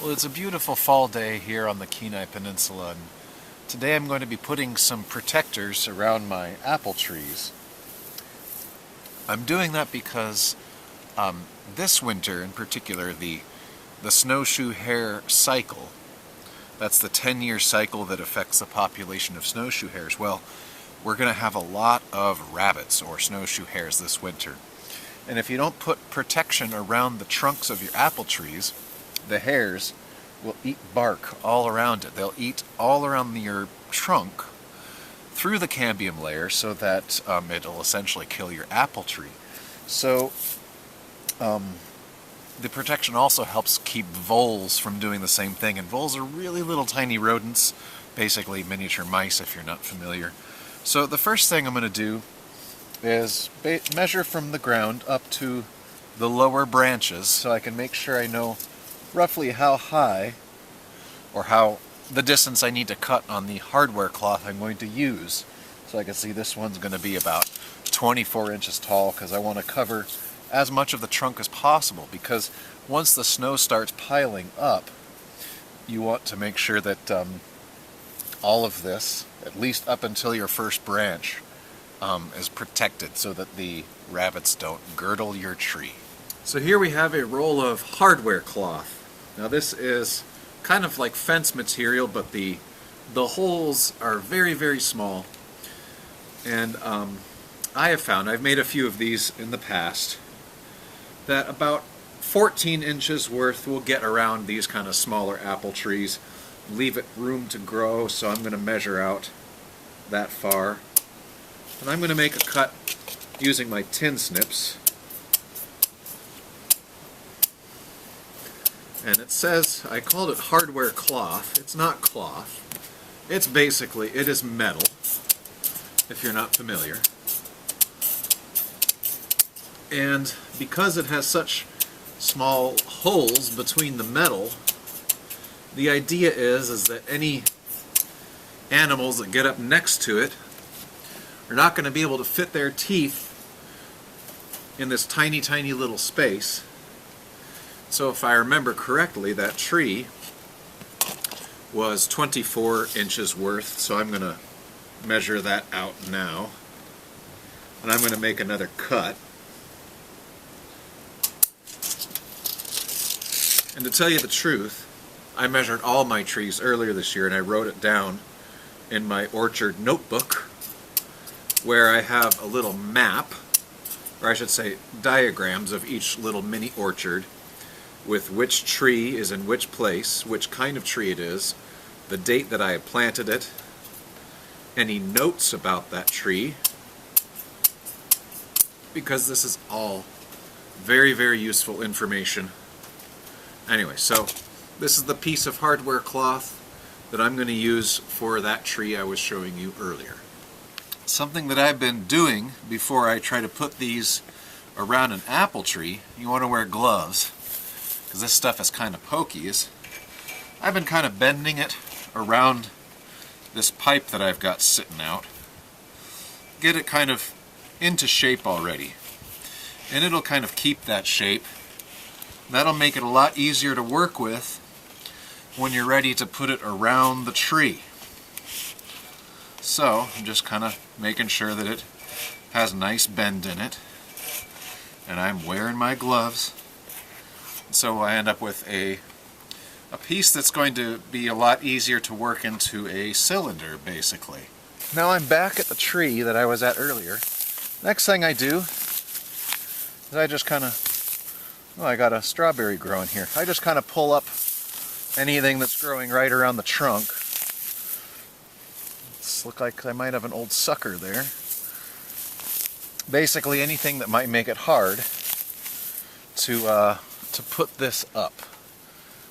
Well, it's a beautiful fall day here on the Kenai Peninsula, and today I'm going to be putting some protectors around my apple trees. I'm doing that because this winter in particular, the snowshoe hare cycle, that's the 10-year cycle that affects the population of snowshoe hares. Well, we're going to have a lot of rabbits or snowshoe hares this winter. And if you don't put protection around the trunks of your apple trees, the hares will eat bark all around it. They'll eat all around your trunk through the cambium layer so that it'll essentially kill your apple tree. So the protection also helps keep voles from doing the same thing. And voles are really little tiny rodents, basically miniature mice if you're not familiar. So the first thing I'm going to do is measure from the ground up to the lower branches so I can make sure I know roughly how high or how the distance I need to cut on the hardware cloth I'm going to use. So I can see this one's going to be about 24 inches tall because I want to cover as much of the trunk as possible, because once the snow starts piling up, you want to make sure that all of this, at least up until your first branch, is protected so that the rabbits don't girdle your tree. So here we have a roll of hardware cloth. Now this is kind of like fence material, but the holes are very, very small. And I have found, I've made a few of these in the past, that about 14 inches worth will get around these kind of smaller apple trees. Leave it room to grow, so I'm going to measure out that far. And I'm going to make a cut using my tin snips. And it says, I called it hardware cloth. It's not cloth. It's basically, it is metal, if you're not familiar. And because it has such small holes between the metal, the idea is that any animals that get up next to it are not going to be able to fit their teeth in this tiny, tiny little space. So if I remember correctly, that tree was 24 inches worth, so I'm going to measure that out now. And I'm going to make another cut. And to tell you the truth, I measured all my trees earlier this year and I wrote it down in my orchard notebook, where I have a little map, or I should say diagrams of each little mini orchard with which tree is in which place, which kind of tree it is, the date that I had planted it, any notes about that tree, because this is all very, very useful information. Anyway, so this is the piece of hardware cloth that I'm going to use for that tree I was showing you earlier. Something that I've been doing before I try to put these around an apple tree, you want to wear gloves, because this stuff is kind of pokey, is I've been kind of bending it around this pipe that I've got sitting out. Get it kind of into shape already. And it'll kind of keep that shape. That'll make it a lot easier to work with when you're ready to put it around the tree. So I'm just kind of making sure that it has a nice bend in it. And I'm wearing my gloves. So I end up with a piece that's going to be a lot easier to work into a cylinder, basically. Now I'm back at the tree that I was at earlier. Next thing I do is I just kind of, oh, I got a strawberry growing here. I just kind of pull up anything that's growing right around the trunk. Look like I might have an old sucker there. Basically anything that might make it hard to put this up.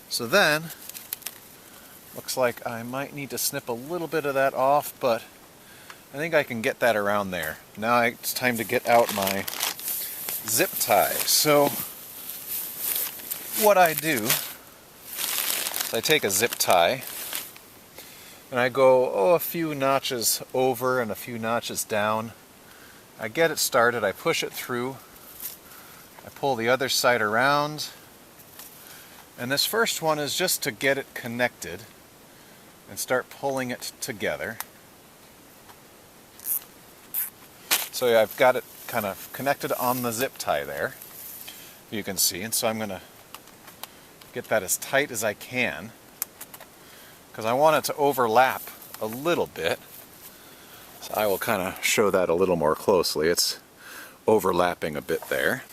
So then, looks like I might need to snip a little bit of that off, but I think I can get that around there. Now it's time to get out my zip tie. So what I do is I take a zip tie and I go a few notches over and a few notches down. I get it started, I push it through, I pull the other side around, And this first one is just to get it connected and start pulling it together. So yeah, I've got it kind of connected on the zip tie there, you can see, and so I'm going to get that as tight as I can because I want it to overlap a little bit. So I will kind of show that a little more closely. It's overlapping a bit there.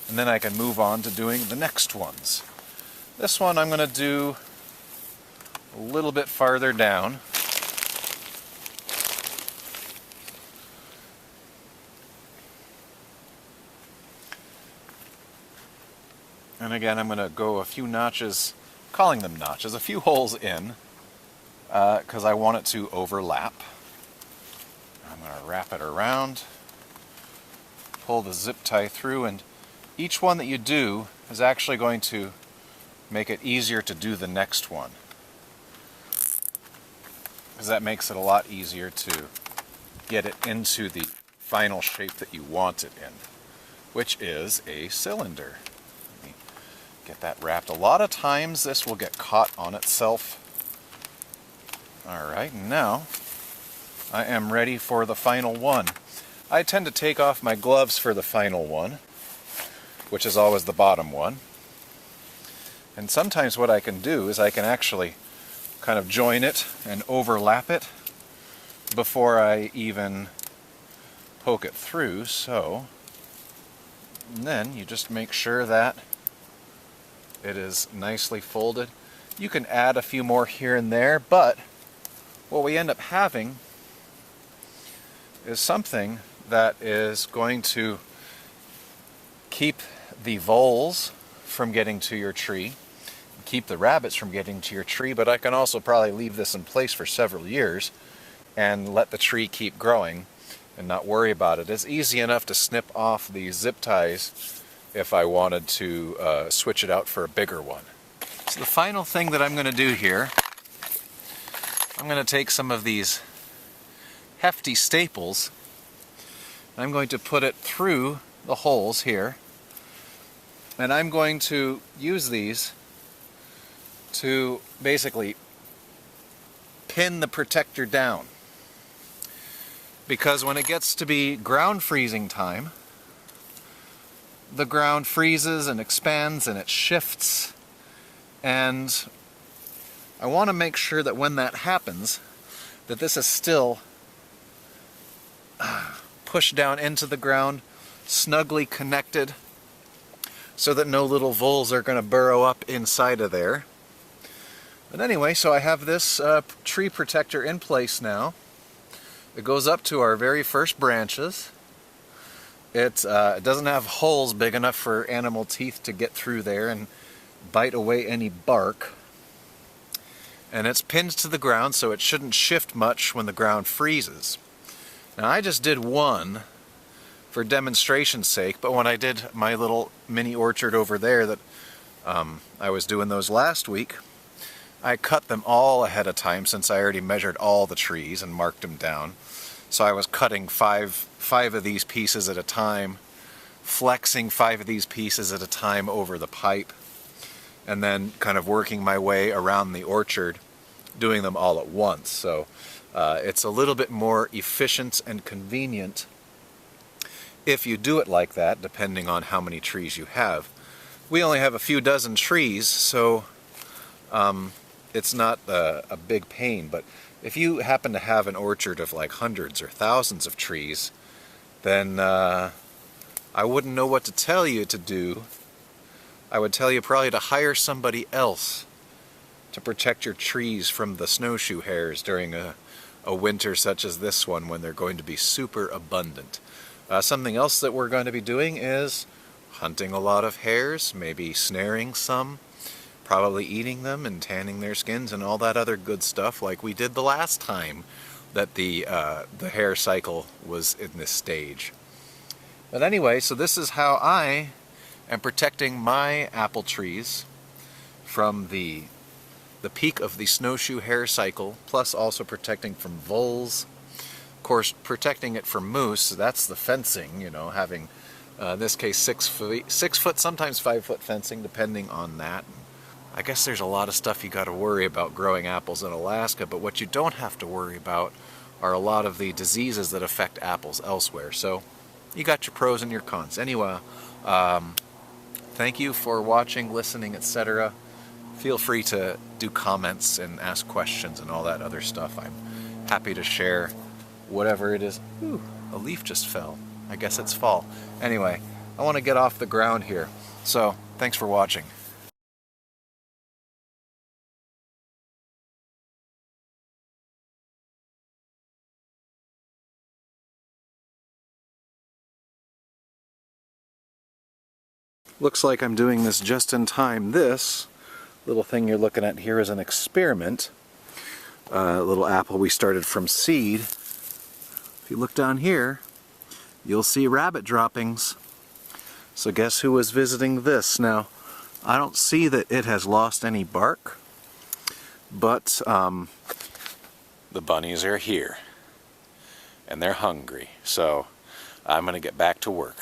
And then I can move on to doing the next ones. This one I'm going to do a little bit farther down. And again, I'm going to go a few notches, calling them notches, a few holes in, because I want it to overlap. I'm going to wrap it around, pull the zip tie through, and each one that you do is actually going to make it easier to do the next one. Because that makes it a lot easier to get it into the final shape that you want it in, which is a cylinder. Get that wrapped. A lot of times this will get caught on itself. Alright, now I am ready for the final one. I tend to take off my gloves for the final one, which is always the bottom one. And sometimes what I can do is I can actually kind of join it and overlap it before I even poke it through. So, and then you just make sure that it is nicely folded. You can add a few more here and there, but what we end up having is something that is going to keep the voles from getting to your tree, keep the rabbits from getting to your tree, but I can also probably leave this in place for several years and let the tree keep growing and not worry about it. It's easy enough to snip off the zip ties if I wanted to switch it out for a bigger one. So the final thing that I'm going to do here, I'm going to take some of these hefty staples, and I'm going to put it through the holes here, and I'm going to use these to basically pin the protector down. Because when it gets to be ground freezing time, the ground freezes and expands and it shifts, and I want to make sure that when that happens that this is still pushed down into the ground, snugly connected, so that no little voles are going to burrow up inside of there. But anyway, so I have this tree protector in place now. It goes up to our very first branches. It doesn't have holes big enough for animal teeth to get through there and bite away any bark. And it's pinned to the ground, so it shouldn't shift much when the ground freezes. Now I just did one for demonstration's sake, but when I did my little mini orchard over there that I was doing those last week, I cut them all ahead of time since I already measured all the trees and marked them down. So I was cutting five of these pieces at a time, flexing 5 of these pieces at a time over the pipe, and then kind of working my way around the orchard, doing them all at once. So it's a little bit more efficient and convenient if you do it like that, depending on how many trees you have. We only have a few dozen trees, so it's not a big pain, but if you happen to have an orchard of like hundreds or thousands of trees, then I wouldn't know what to tell you to do. I would tell you probably to hire somebody else to protect your trees from the snowshoe hares during a winter such as this one, when they're going to be super abundant. Something else that we're going to be doing is hunting a lot of hares, maybe snaring some, probably eating them and tanning their skins and all that other good stuff like we did the last time that the hare cycle was in this stage. But anyway, so this is how I am protecting my apple trees from the peak of the snowshoe hare cycle, plus also protecting from voles. Of course, protecting it from moose, that's the fencing, you know, having In this case, 6 foot, sometimes 5 foot fencing, depending on that. I guess there's a lot of stuff you got to worry about growing apples in Alaska, but what you don't have to worry about are a lot of the diseases that affect apples elsewhere. So you got your pros and your cons. Anyway, thank you for watching, listening, etc. Feel free to do comments and ask questions and all that other stuff. I'm happy to share whatever it is. Ooh, a leaf just fell. I guess it's fall. Anyway, I want to get off the ground here. So, thanks for watching. Looks like I'm doing this just in time. This little thing you're looking at here is an experiment. Little apple we started from seed. If you look down here, you'll see rabbit droppings. So guess who was visiting this? Now, I don't see that it has lost any bark, but the bunnies are here, and they're hungry. So I'm going to get back to work.